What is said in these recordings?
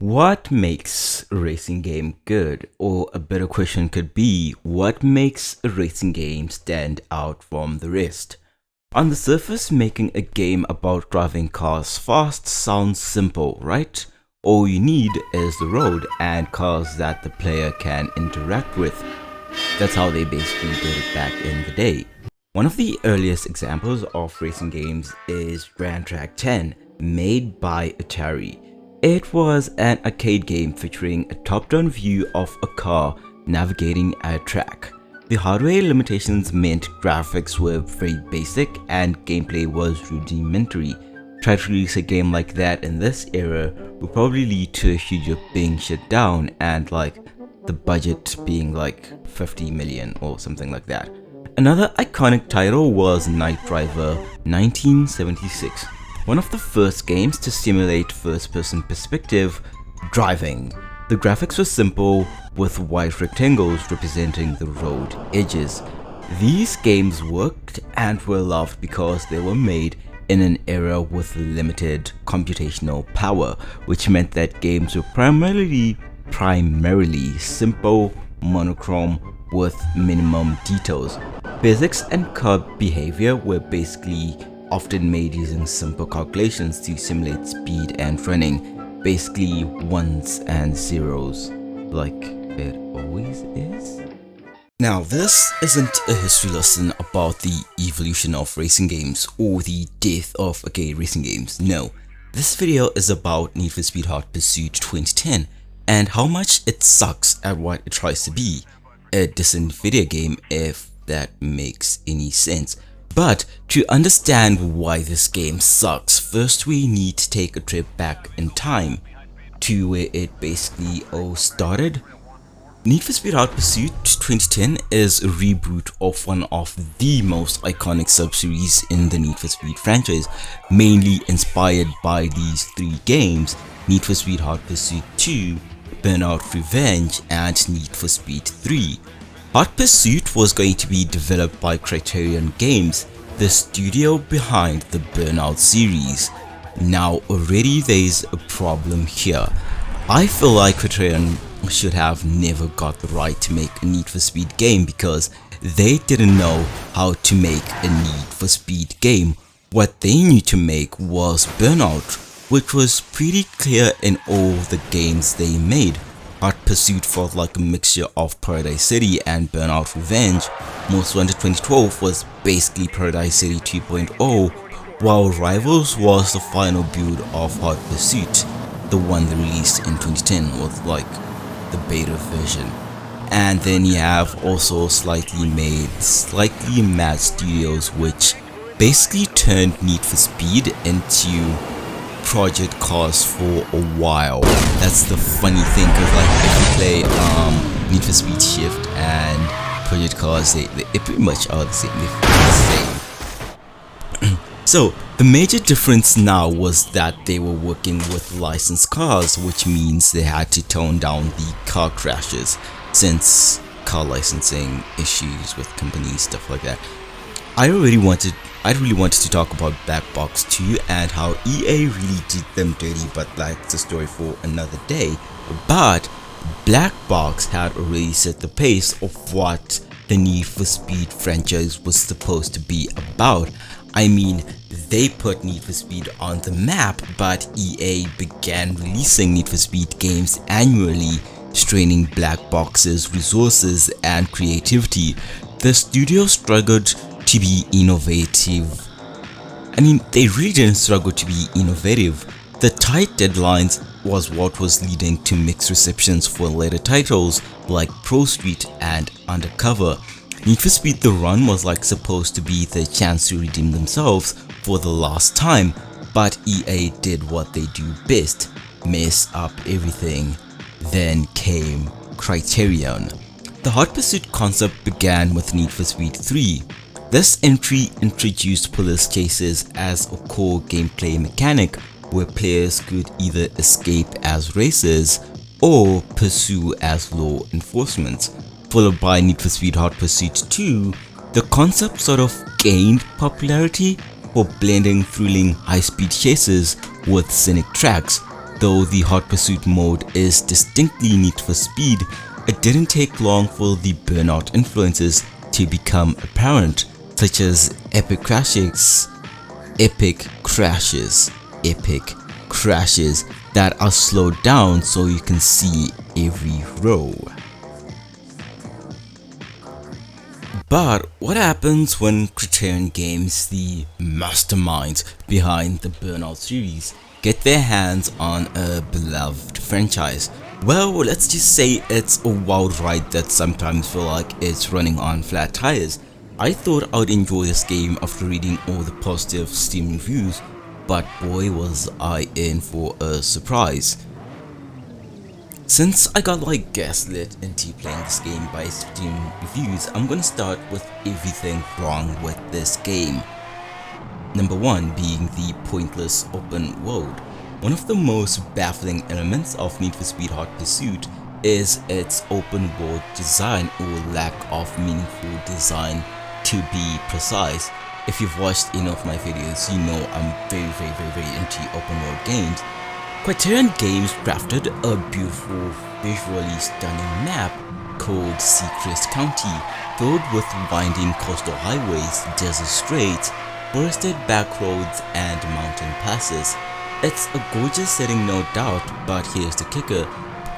What makes a racing game good? Or a better question could be, what makes a racing game stand out from the rest? On the surface, making a game about driving cars fast sounds simple, right? All you need is the road and cars that the player can interact with. That's how they basically did it back in the day. One of the earliest examples of racing games is Grand Track 10, made by Atari. It was an arcade game featuring a top-down view of a car navigating a track. The hardware limitations meant graphics were very basic and gameplay was rudimentary. Try to release a game like that in this era would probably lead to a studio being shut down and the budget being like 50 million or something like that. Another iconic title was Night Driver 1976, one of the first games to simulate first-person perspective driving. The graphics were simple, with white rectangles representing the road edges. These games worked and were loved because they were made in an era with limited computational power, which meant that games were primarily simple, monochrome, with minimum details. Physics and car behavior were basically often made using simple calculations to simulate speed and running, basically ones and zeros, like it always is. Now, this isn't a history lesson about the evolution of racing games or the death of arcade racing games. No, this video is about Need for Speed Hot Pursuit 2010 and how much it sucks at what it tries to be, a decent video game if that makes any sense. But to understand why this game sucks, first we need to take a trip back in time to where it basically all started. Need for Speed Hot Pursuit 2010 is a reboot of one of the most iconic sub-series in the Need for Speed franchise, mainly inspired by these three games: Need for Speed Hot Pursuit 2, Burnout Revenge, and Need for Speed 3. Hot Pursuit was going to be developed by Criterion Games, the studio behind the Burnout series. Now already there's a problem here. I feel like Criterion should have never got the right to make a Need for Speed game because they didn't know how to make a Need for Speed game. What they knew to make was Burnout, which was pretty clear in all the games they made. Hot Pursuit felt like a mixture of Paradise City and Burnout Revenge. Most Wanted 2012 was basically Paradise City 2.0, while Rivals was the final build of Hot Pursuit, the one they released in 2010 was like the beta version. And then you have also Slightly Mad Studios, which basically turned Need for Speed into Project Cars for a while. That's the funny thing, because if you play Need for Speed Shift and Project Cars, they pretty much are the same. So the major difference now was that they were working with licensed cars, which means they had to tone down the car crashes, since car licensing issues with companies, stuff like that. I really wanted to talk about Black Box 2 and how EA really did them dirty, but that's a story for another day. But Black Box had already set the pace of what the Need for Speed franchise was supposed to be about. I mean, they put Need for Speed on the map, but EA began releasing Need for Speed games annually, straining Black Box's resources and creativity. The studio struggled to be innovative. I mean, they really didn't struggle to be innovative. The tight deadlines was what was leading to mixed receptions for later titles like Pro Street and Undercover. Need for Speed The Run was supposed to be the chance to redeem themselves for the last time, but EA did what they do best: mess up everything. Then came Criterion. The Hot Pursuit concept began with Need for Speed 3. This entry introduced police chases as a core gameplay mechanic where players could either escape as racers or pursue as law enforcement. Followed by Need for Speed Hot Pursuit 2, the concept sort of gained popularity for blending thrilling high-speed chases with scenic tracks. Though the Hot Pursuit mode is distinctly Need for Speed, it didn't take long for the Burnout influences to become apparent, such as epic crashes that are slowed down so you can see every row. But what happens when Criterion Games, the masterminds behind the Burnout series, get their hands on a beloved franchise? Well, let's just say it's a wild ride that sometimes feel like it's running on flat tires. I thought I would enjoy this game after reading all the positive Steam reviews, but boy was I in for a surprise. Since I got like gaslit into playing this game by Steam reviews, I'm gonna start with everything wrong with this game. Number 1 being the pointless open world. One of the most baffling elements of Need for Speed Hot Pursuit is its open world design, or lack of meaningful design to be precise. If you've watched any of my videos, you know I'm very into open world games. Criterion Games crafted a beautiful, visually stunning map called Seacrest County, filled with winding coastal highways, desert straits, forested back roads, and mountain passes. It's a gorgeous setting, no doubt, but here's the kicker: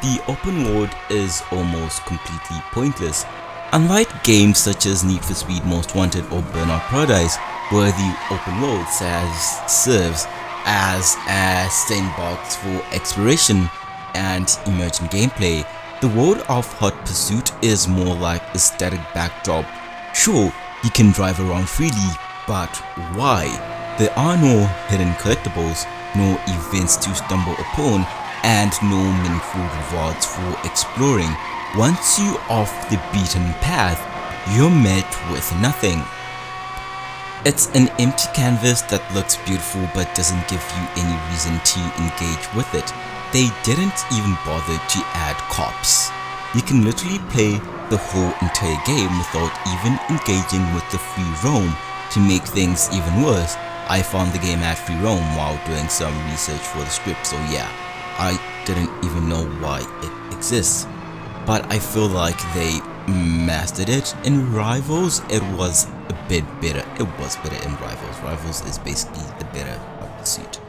the open world is almost completely pointless. Unlike games such as Need for Speed Most Wanted or Burnout Paradise, where the open world serves as a sandbox for exploration and emergent gameplay, the world of Hot Pursuit is more like a static backdrop. Sure, you can drive around freely, but why? There are no hidden collectibles, no events to stumble upon, and no meaningful rewards for exploring. Once you're off the beaten path, you're met with nothing. It's an empty canvas that looks beautiful but doesn't give you any reason to engage with it. They didn't even bother to add cops. You can literally play the whole entire game without even engaging with the free roam. To make things even worse, I found the game had free roam while doing some research for the script, so yeah, I didn't even know why it exists. But I feel like they mastered it. In Rivals, it was a bit better. It was better in Rivals. Rivals is basically the better Hot Pursuit.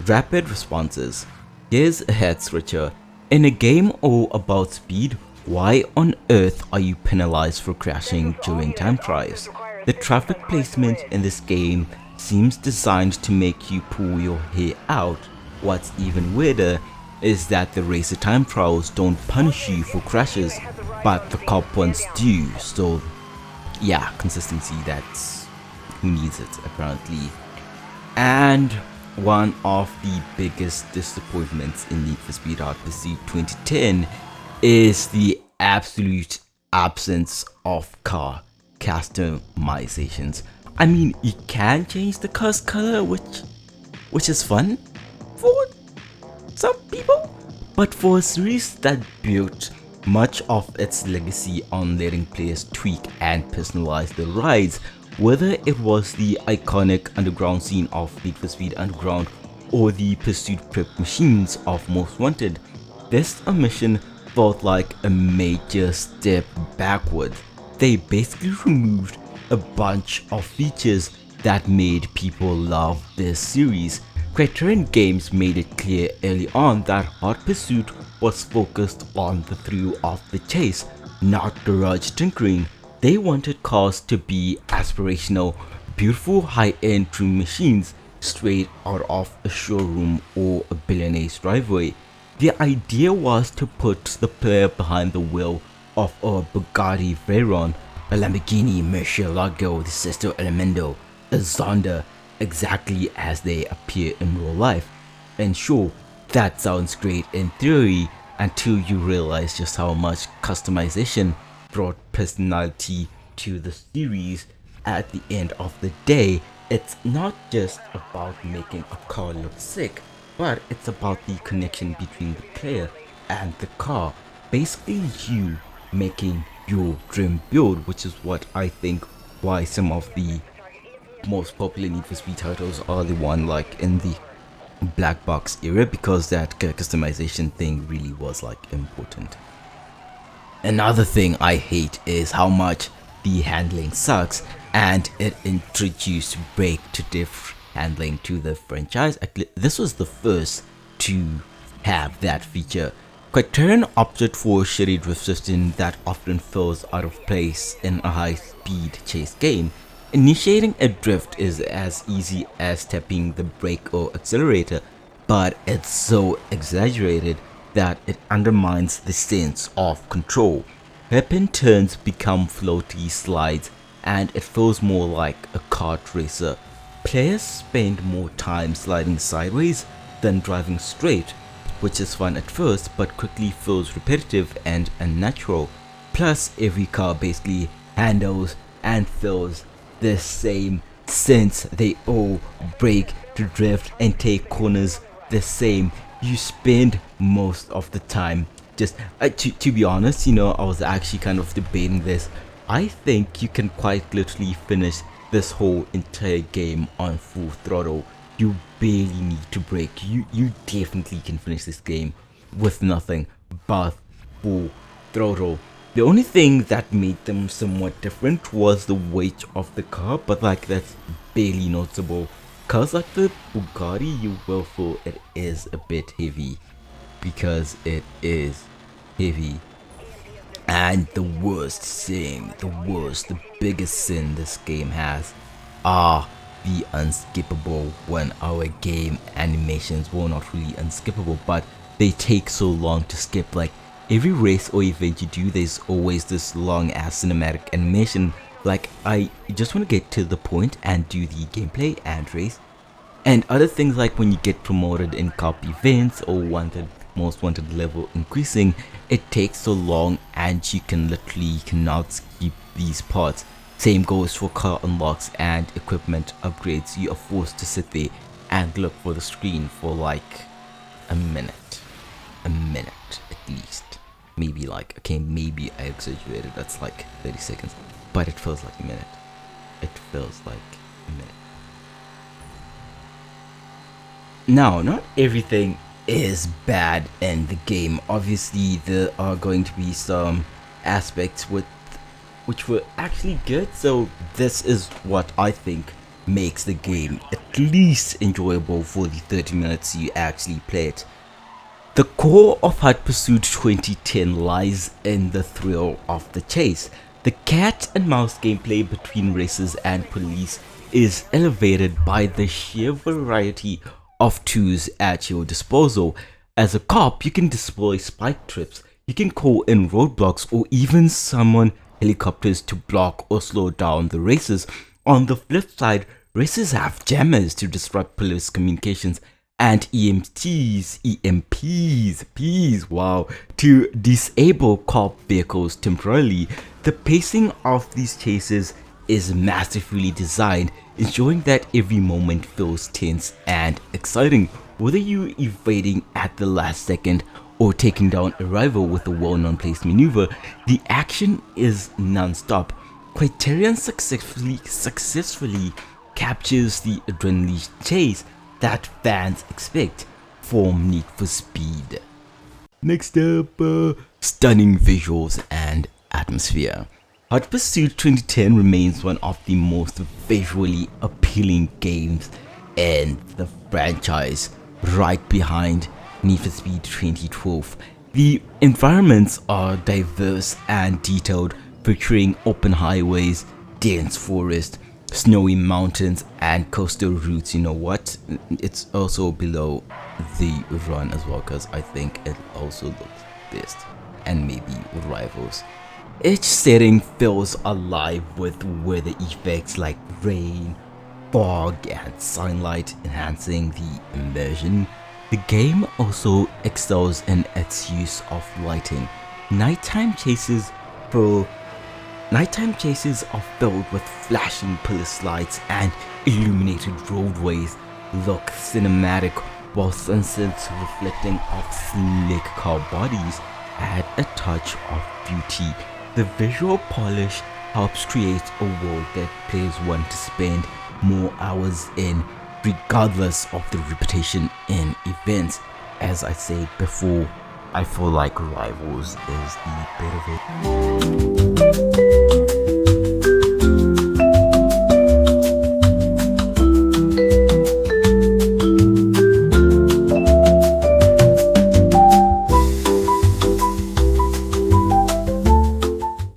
Rapid responses. Here's a head switcher. In a game all about speed, why on earth are you penalized for crashing during time trials? The traffic placement in this game seems designed to make you pull your hair out. What's even weirder is that the racer time trials don't punish you for crashes, but the cop ones do. So yeah, consistency, that's who needs it apparently. And one of the biggest disappointments in Need for Speed Hot Pursuit 2010 is the absolute absence of car customizations. I mean, you can change the car's color, which is fun for some people, but for a series that built much of its legacy on letting players tweak and personalize the rides, whether it was the iconic underground scene of Need for Speed Underground or the pursuit prep machines of Most Wanted, this omission felt like a major step backward. They basically removed a bunch of features that made people love this series. Criterion Games made it clear early on that Hot Pursuit was focused on the thrill of the chase, not garage tinkering. They wanted cars to be aspirational, beautiful high-end dream machines straight out of a showroom or a billionaire's driveway. The idea was to put the player behind the wheel of a Bugatti Veyron, a Lamborghini Murcielago, the Sesto Elemento, a Zonda, exactly as they appear in real life. And sure, that sounds great in theory until you realize just how much customization brought personality to the series. At the end of the day, it's not just about making a car look sick, but it's about the connection between the player and the car. Basically, you making your dream build, which is what I think why some of the most popular Need for Speed titles are the one like in the black box era because that customization thing really was like important. Another thing I hate is how much the handling sucks, and it introduced break to diff handling to the franchise. This was the first to have that feature. Criterion opted for a shitty drift system that often feels out of place in a high-speed chase game. Initiating a drift is as easy as tapping the brake or accelerator, but it's so exaggerated that it undermines the sense of control. Hairpin turns become floaty slides, and it feels more like a kart racer. Players spend more time sliding sideways than driving straight, which is fun at first but quickly feels repetitive and unnatural. Plus, every car basically handles and feels the same since they all brake to drift and take corners the same. You spend most of the time just to be honest, I was actually kind of debating this. I think you can quite literally finish this whole entire game on full throttle. You barely need to brake. You definitely can finish this game with nothing but full throttle. The only thing that made them somewhat different was the weight of the car, but like that's barely noticeable. Cars like the Bugatti, you will feel it is a bit heavy because it is heavy. And the worst thing, the biggest sin this game has are the unskippable 1 hour game animations. Well, not really unskippable, but they take so long to skip. Like every race or event you do, there's always this long ass cinematic animation. Like I just want to get to the point and do the gameplay and race. And other things like when you get promoted in cup events or most wanted level increasing, it takes so long and you cannot skip these parts. Same goes for car unlocks and equipment upgrades. You are forced to sit there and look for the screen for like a minute at least. Maybe maybe I exaggerated, that's like 30 seconds, but it feels like a minute. Now, not everything is bad in the game. Obviously, there are going to be some aspects which were actually good, so this is what I think makes the game at least enjoyable for the 30 minutes you actually play it. The core of Hot Pursuit 2010 lies in the thrill of the chase. The cat and mouse gameplay between races and police is elevated by the sheer variety of tools at your disposal. As a cop, you can deploy spike trips, you can call in roadblocks, or even summon helicopters to block or slow down the races. On the flip side, races have jammers to disrupt police communications and EMPs, to disable cop vehicles temporarily. The pacing of these chases is masterfully designed, ensuring that every moment feels tense and exciting. Whether you're evading at the last second or taking down a rival with a well-known place maneuver, the action is non-stop. Criterion successfully captures the adrenaline chase that fans expect from Need for Speed. Next up, stunning visuals and atmosphere. Hot Pursuit 2010 remains one of the most visually appealing games in the franchise, right behind Need for Speed 2012. The environments are diverse and detailed, featuring open highways, dense forest, snowy mountains, and coastal routes. You know what? It's also below the run as well, because I think it also looks best and maybe rivals. Each setting feels alive with weather effects like rain, fog, and sunlight, enhancing the immersion. The game also excels in its use of lighting. Nighttime chases are filled with flashing police lights and illuminated roadways look cinematic, while sunsets reflecting off slick car bodies add a touch of beauty. The visual polish helps create a world that players want to spend more hours in. regardless of the repetition in events. As I said before, I feel like Rivals is the better version.